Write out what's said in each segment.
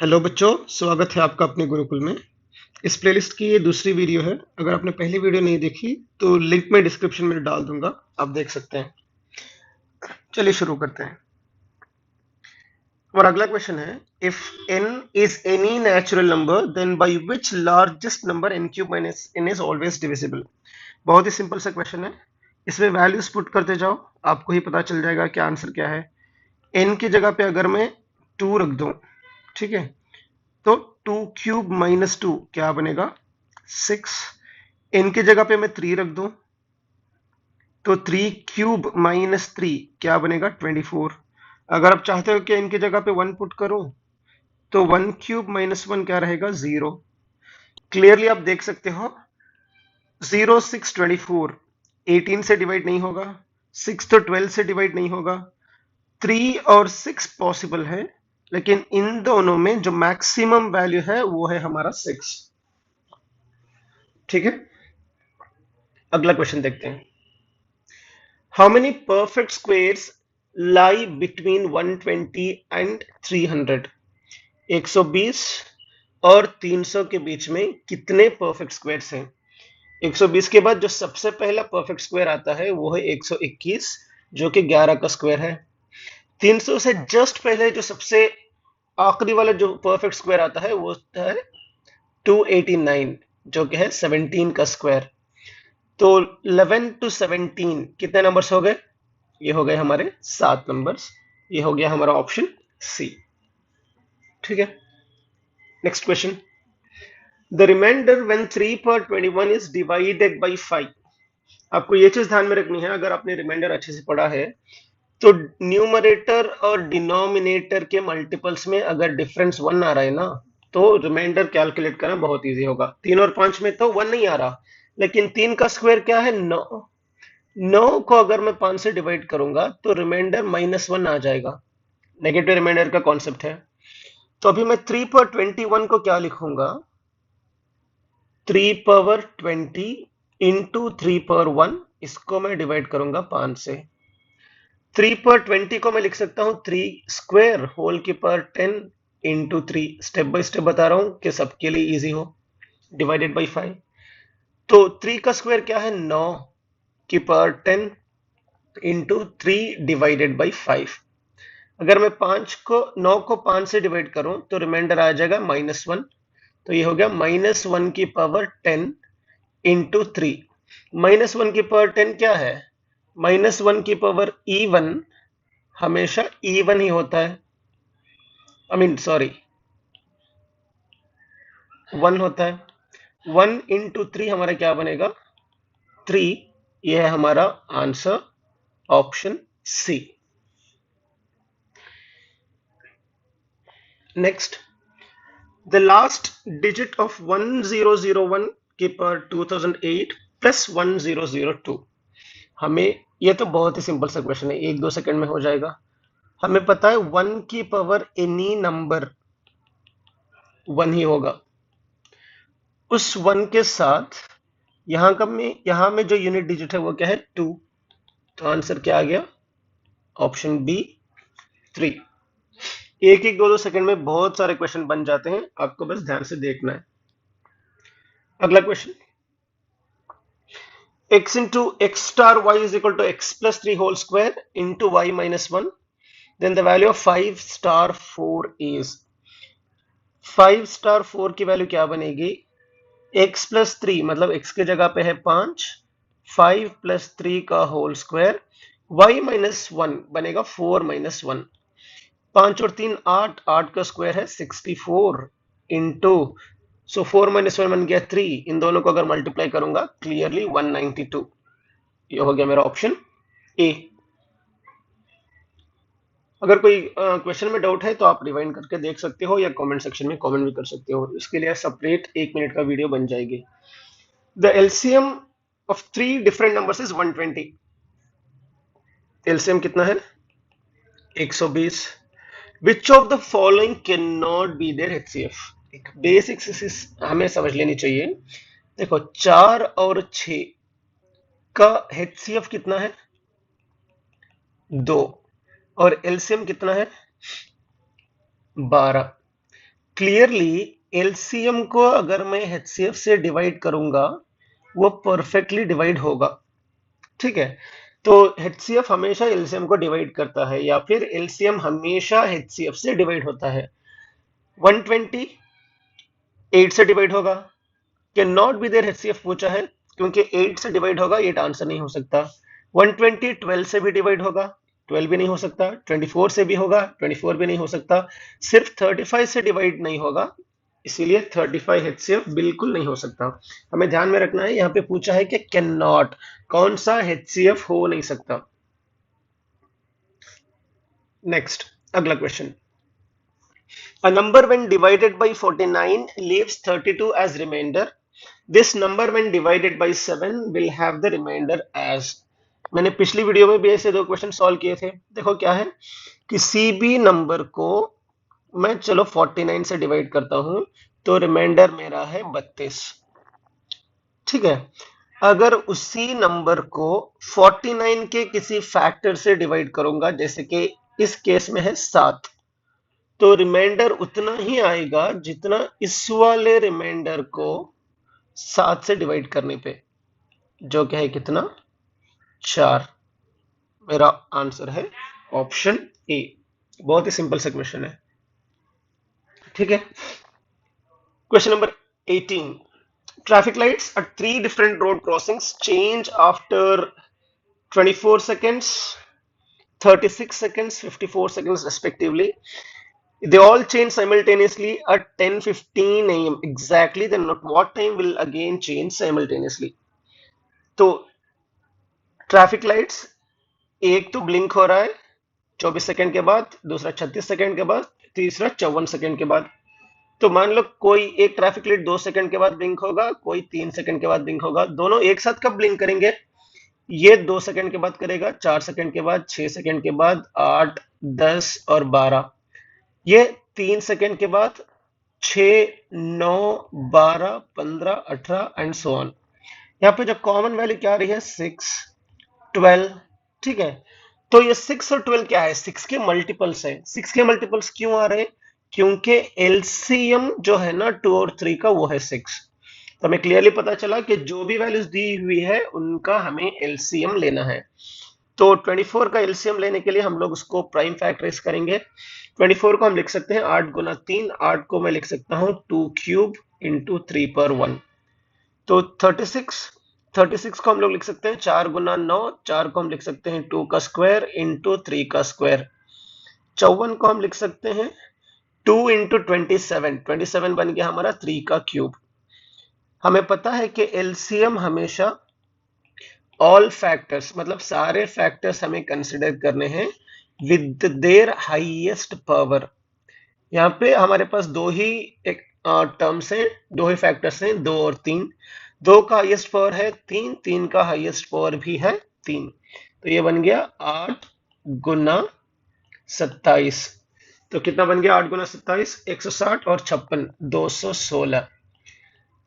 Hello बच्चों, स्वागत है आपका अपने गुरुकुल में। इस प्लेलिस्ट की ये दूसरी वीडियो है। अगर आपने पहली वीडियो नहीं देखी तो लिंक मैं डिस्क्रिप्शन में डाल दूंगा, आप देख सकते हैं। चलिए शुरू करते हैं। और अगला क्वेश्चन है, if n is any natural number then by which largest number n cube minus n is always divisible. बहुत ही सिंपल सा क्वेश्चन है। इसमें वैल्यूज पुट करते जाओ, आपको ही पता चल जाएगा कि आंसर क्या है। n की जगह पे अगर मैं 2 रख दूं, ठीक है, तो 2 क्यूब माइनस 2 क्या बनेगा? 6। इनकी जगह पे मैं 3 रख दूं तो 3 क्यूब माइनस 3 क्या बनेगा? 24। अगर आप चाहते हो कि इनकी जगह पे 1 पुट करूं तो 1 क्यूब माइनस 1 क्या रहेगा? 0। क्लियरली आप देख सकते हो, 0 6 24 18 से डिवाइड नहीं होगा, 6 तो 12 से डिवाइड नहीं होगा, 3 और 6 पॉसिबल है, लेकिन इन दोनों में जो मैक्सिमम वैल्यू है वो है हमारा 6। ठीक है, अगला क्वेश्चन देखते हैं। How many perfect squares lie between 120 and 300? 120 और 300 के बीच में कितने परफेक्ट स्क्वेयर्स हैं? 120 के बाद जो सबसे पहला परफेक्ट स्क्वायर आता है वो है 121, जो कि 11 का स्क्वायर है। 300 से जस्ट पहले जो सबसे आखिरी वाला जो परफेक्ट स्क्वायर आता है वो होता है 289, जो कि है 17 का स्क्वायर। तो 11 टू 17 कितने नंबर्स हो गए? ये हो गए हमारे 7 नंबर्स। ये हो गया हमारा ऑप्शन सी। ठीक है, next question. The remainder when 3 पर 21 इज डिवाइडेड बाय 5। आपको ये चीज ध्यान में रखनी है, अगर आपने रिमाइंडर अच्छे से पढ़ा है तो न्यूमरेटर और डिनोमिनेटर के मल्टीपल्स में अगर डिफरेंस 1 आ रहा है ना, तो रिमाइंडर कैलकुलेट करना बहुत इजी होगा। 3 और 5 में तो 1 नहीं आ रहा, लेकिन 3 का स्क्वायर क्या है? 9। 9 को अगर मैं 5 से डिवाइड करूंगा तो रिमाइंडर -1 आ जाएगा। नेगेटिव रिमाइंडर का कॉन्सेप्ट है। तो अभी मैं 3 पर 21 को क्या लिखूंगा? 3 पावर 20 इंटू 3 पावर 1, इसको मैं डिवाइड करूंगा 5 से। 3 पर 20 को मैं लिख सकता हूं 3 स्क्वायर होल की power 10 into 3। Step by step बता रहा हूं कि सबके लिए इजी हो। Divided by 5। तो 3 का स्क्वायर क्या है? 9 की पावर 10 इंटू 3 डिवाइडेड बाय 5। अगर मैं 9 को 5 से डिवाइड करूं तो रिमाइंडर आ जाएगा -1। तो ये हो गया -1 की पावर 10 इंटू 3। -1 की पावर 10 क्या है? -1 की पावर इवन हमेशा इवन ही होता है। आई मीन सॉरी, 1 होता है। 1 इंटू 3 हमारा क्या बनेगा? 3। यह है हमारा answer, option C. Next, the last digit of 1001 की पर 2008 प्लस 1002। हमें, यह तो बहुत ही सिंपल सा क्वेश्चन है, 1-2 सेकंड में हो जाएगा। हमें पता है 1 की पावर एनी नंबर 1 ही होगा। उस 1 के साथ यहां में जो यूनिट डिजिट है वो क्या है? 2। तो आंसर क्या आ गया? Option B 3। एक एक 2-2 सेकंड में बहुत सारे क्वेश्चन बन जाते हैं, आपको बस ध्यान से देखना है। अगला question, x into x star y is equal to x plus 3 whole square into y minus 1, then the value of 5 star 4 is। 5 star 4 की वैल्यू क्या बनेगी? x plus 3 मतलब x की जगह पे है 5, 5 plus 3 का होल स्क्वायर, y minus 1 बनेगा 4 minus 1। 5 और 3 8, 8 का स्क्वायर है 64 इंटू, सो 4 माइनस 1 बन गया 3। इन दोनों को अगर मल्टीप्लाई करूंगा क्लियरली 192। ये हो गया मेरा ऑप्शन ए। अगर कोई क्वेश्चन में डाउट है तो आप रिवाइंड करके देख सकते हो या कमेंट सेक्शन में कमेंट भी कर सकते हो। इसके लिए सेपरेट 1 मिनट का वीडियो बन जाएगी। The LCM of 3 different numbers is 120। LCM कितना है? 120। Which of the following can not be their HCF. एक बेसिक हमें समझ लेनी चाहिए। देखो, 4 और 6 का एचसीएफ कितना है? 2। और एलसीएम कितना है? 12। क्लियरली एलसीएम को अगर मैं एचसीएफ से डिवाइड करूंगा वो परफेक्टली डिवाइड होगा। ठीक है, तो एचसीएफ हमेशा एलसीएम को डिवाइड करता है या फिर एलसीएम हमेशा एचसीएफ से डिवाइड होता है। 120 8 से डिवाइड होगा, can not be their HCF पूछा है, क्योंकि 8 से डिवाइड होगा 8 आंसर नहीं हो सकता। 120 12 से भी डिवाइड होगा, 12 भी नहीं हो सकता। 24 से भी होगा, 24 भी नहीं हो सकता। सिर्फ 35 से डिवाइड नहीं होगा, इसीलिए 35 एचसीएफ बिल्कुल नहीं हो सकता। हमें ध्यान में रखना है, यहाँ पे पूछा है कि कैन नॉट, कौन सा एचसीएफ हो नहीं सकता। नेक्स्ट, अगला question. A number when divided by 49 leaves 32 as remainder. This number when divided by 7 will have the remainder as. मैंने पिछली वीडियो में भी ऐसे दो क्वेश्चन सॉल्व किए थे। देखो क्या है, किसी भी नंबर को मैं चलो 49 से डिवाइड करता हूं तो रिमाइंडर मेरा है 32। ठीक है, अगर उसी नंबर को 49 के किसी फैक्टर से डिवाइड करूंगा, जैसे कि इस केस में है 7, तो रिमाइंडर उतना ही आएगा जितना इस वाले रिमाइंडर को 7 से डिवाइड करने पे, जो क्या है कितना, 4। मेरा आंसर है ऑप्शन ए। बहुत ही सिंपल सा क्वेश्चन है। ठीक है, question number 18। Traffic lights at 3 different road crossings change after 24 seconds, 36 seconds, 54 seconds respectively. They all change simultaneously at 10:15 a.m. exactly. Then at what time will again change simultaneously? तो traffic lights, एक तो blink हो रहा है 24 second के बाद, दूसरा 36 second के बाद, तीसरा 54 सेकंड के बाद। तो मान लो कोई एक ट्रैफिक लाइट 2 सेकंड के बाद ब्लिंक होगा, कोई 3 सेकंड के बाद ब्लिंक होगा। दोनों एक साथ कब ब्लिंक करेंगे? ये 2 सेकंड के बाद करेगा, 4 सेकंड के बाद, 6 सेकंड के बाद, 8, 10 और 12। ये 3 सेकंड के बाद, 6, 9, 12, 15, 18 एंड सो ऑन। यहाँ पे जो कॉमन वैल्यू क्या आ रही है, 6, 12। ठीक है, तो ये 6 और 12 क्या है, 6 के मल्टीपल्स है। 6 के मल्टीपल्स क्यों आ रहे हैं? क्योंकि एलसीएम जो है ना 2 और 3 का, वो है 6। तो हमें क्लियरली पता चला कि जो भी वैल्यूज दी हुई है उनका हमें एलसीएम लेना है। तो 24 का एलसीएम लेने के लिए हम लोग उसको प्राइम फैक्टराइज करेंगे। 24 को हम लिख सकते हैं 8 गुना 3, 8 को मैं लिख सकता हूं 2 क्यूब इंटू 3 पर 1। तो 36 को हम लोग लिख सकते हैं 4 गुना 9, 4 को हम लिख सकते हैं 2 का स्क्वायर इंटू 3 का स्क्वायर। 54 को हम लिख सकते हैं 2 इंटू 27, 27 बन गया हमारा 3 का क्यूब। हमें पता है कि एलसीएम हमेशा ऑल फैक्टर्स, मतलब सारे फैक्टर्स हमें कंसिडर करने हैं विद देयर हाईएस्ट पावर। यहाँ पे हमारे पास दो ही एक टर्म्स हैं, दो ही फैक्टर्स हैं, 2 और 3। 2 का हाईएस्ट पावर है 3, 3 का हाईएस्ट पावर भी है 3। तो ये बन गया 8 गुना 27। तो कितना बन गया 8 गुना 27? 160 और 56, 216।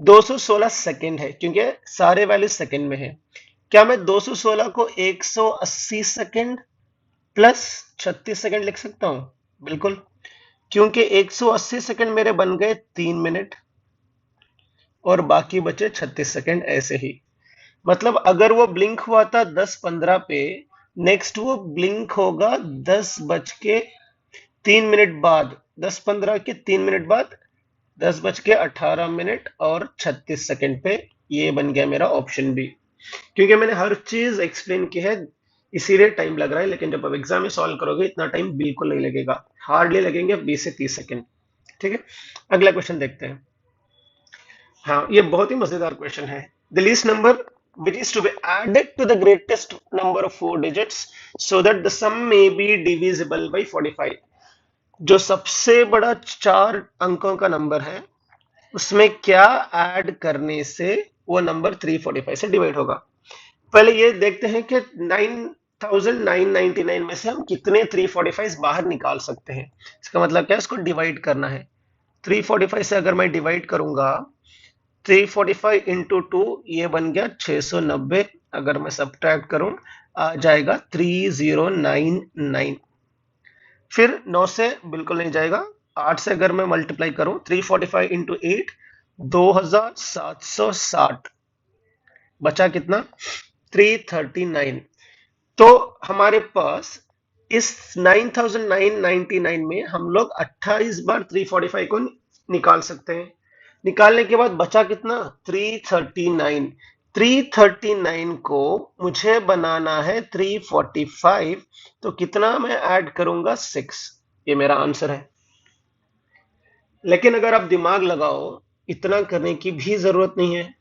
216 सेकेंड है, क्योंकि सारे वैल्यू सेकेंड में है। क्या मैं 216 को 180 सेकेंड प्लस 36 सेकेंड लिख सकता हूं? बिल्कुल, क्योंकि 180 सेकेंड मेरे बन गए 3 मिनट और बाकी बचे 36 सेकेंड ऐसे ही। मतलब अगर वो ब्लिंक हुआ था 10:15 पे, नेक्स्ट वो ब्लिंक होगा 10:03 बाद, 10:15 के 3 मिनट बाद, 10:18 और 36 सेकेंड पे। ये बन गया मेरा ऑप्शन बी। क्योंकि मैंने हर चीज एक्सप्लेन की है, इसीलिए टाइम लग रहा है, लेकिन जब आप एग्जाम में सॉल्व करोगे इतना टाइम बिल्कुल नहीं लगेगा, हार्डली लगेंगे 20 से 30 सेकेंड। ठीक है, अगला क्वेश्चन देखते हैं। हाँ, ये बहुत ही मजेदार क्वेश्चन है। The least number which is to be added to the greatest number of 4 digits so that the sum may be divisible by 45। जो सबसे बड़ा 4 अंकों का नंबर है उसमें क्या ऐड करने से वो नंबर 345 से डिवाइड होगा। पहले ये देखते हैं कि 9999 में से हम कितने 345 बाहर निकाल सकते हैं। इसका मतलब क्या है, इसको डिवाइड करना है। 345 से अगर मैं डिवाइड करूंगा, 345 इंटू 2, ये बन गया 690। अगर मैं सब्ट्रैक्ट करूं आ जाएगा 3099। फिर 9 से बिल्कुल नहीं जाएगा, 8 से अगर मैं मल्टीप्लाई करूं 345 इंटू 8 2760 बचा कितना 339। तो हमारे पास इस 9999 में हम लोग 28 बार 345 को निकाल सकते हैं। निकालने के बाद बचा कितना 339। 339 को मुझे बनाना है 345, तो कितना मैं ऐड करूंगा 6। ये मेरा आंसर है। लेकिन अगर आप दिमाग लगाओ, इतना करने की भी जरूरत नहीं है।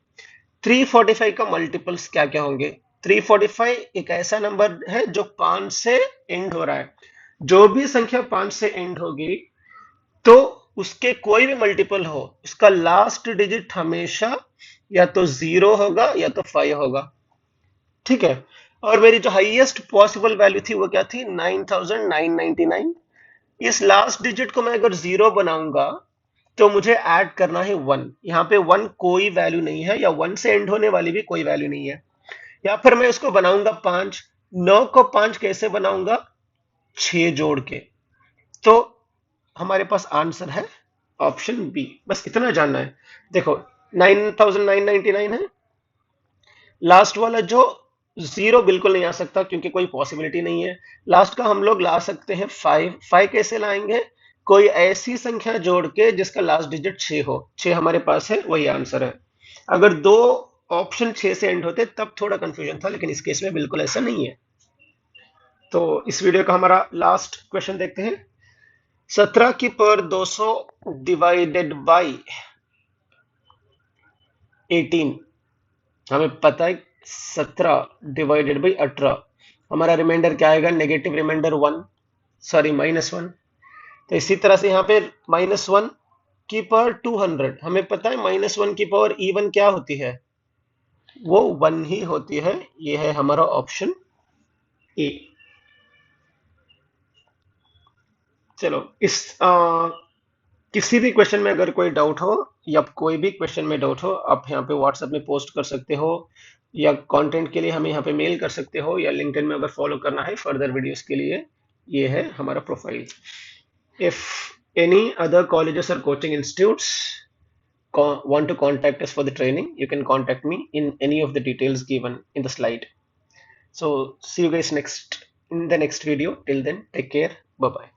345 का मल्टीपल्स क्या क्या होंगे। 345 एक ऐसा नंबर है जो 5 से एंड हो रहा है। जो भी संख्या 5 से एंड होगी, तो उसके कोई भी मल्टीपल हो, उसका लास्ट डिजिट हमेशा या तो 0 होगा या तो 5 होगा। ठीक है। और मेरी जो हाईएस्ट पॉसिबल वैल्यू थी वो क्या थी 9999। इस लास्ट डिजिट को मैं अगर 0 बनाऊंगा, तो मुझे ऐड करना है 1। यहाँ पे 1 कोई वैल्यू नहीं है, या 1 से एंड होने वाली भी कोई वैल्यू नहीं है। या फिर मैं इसको बनाऊंगा 5। 9 को 5 कैसे बनाऊंगा 6 जोड़ के। तो हमारे पास आंसर है ऑप्शन बी। बस इतना जानना है। देखो 9999 है। लास्ट वाला जो 0 बिल्कुल नहीं आ सकता क्योंकि कोई पॉसिबिलिटी नहीं है। लास्ट का हम लोग ला सकते हैं 5। 5 कैसे लाएंगे, कोई ऐसी संख्या जोड़ के जिसका लास्ट डिजिट 6 हो। 6 हमारे पास है, वही आंसर है। अगर दो ऑप्शन 6 से एंड होते तब थोड़ा कंफ्यूजन था, लेकिन इस केस में बिल्कुल ऐसा नहीं है। तो इस वीडियो का हमारा लास्ट क्वेश्चन देखते हैं। 17 की पावर 200 डिवाइडेड बाई 18। हमें पता है 17 डिवाइडेड बाई 18, हमारा रिमाइंडर क्या आएगा, नेगेटिव रिमाइंडर 1, सॉरी -1। तो इसी तरह से यहाँ पे -1 की पावर 200, हमें पता है -1 की पावर इवन क्या होती है, वो 1 ही होती है। ये है हमारा ऑप्शन ए। चलो किसी भी क्वेश्चन में अगर कोई डाउट हो, या कोई भी क्वेश्चन में डाउट हो, आप यहाँ पे व्हाट्सएप में पोस्ट कर सकते हो, या कंटेंट के लिए हमें यहाँ पे मेल कर सकते हो, या लिंक्डइन में अगर फॉलो करना है फर्दर वीडियोस के लिए। ये है हमारा profile. If any other colleges और coaching institutes want to contact us for the training, you can contact me in any of the details given in the slide. So see you guys in the next video. Till then, take care. Bye bye.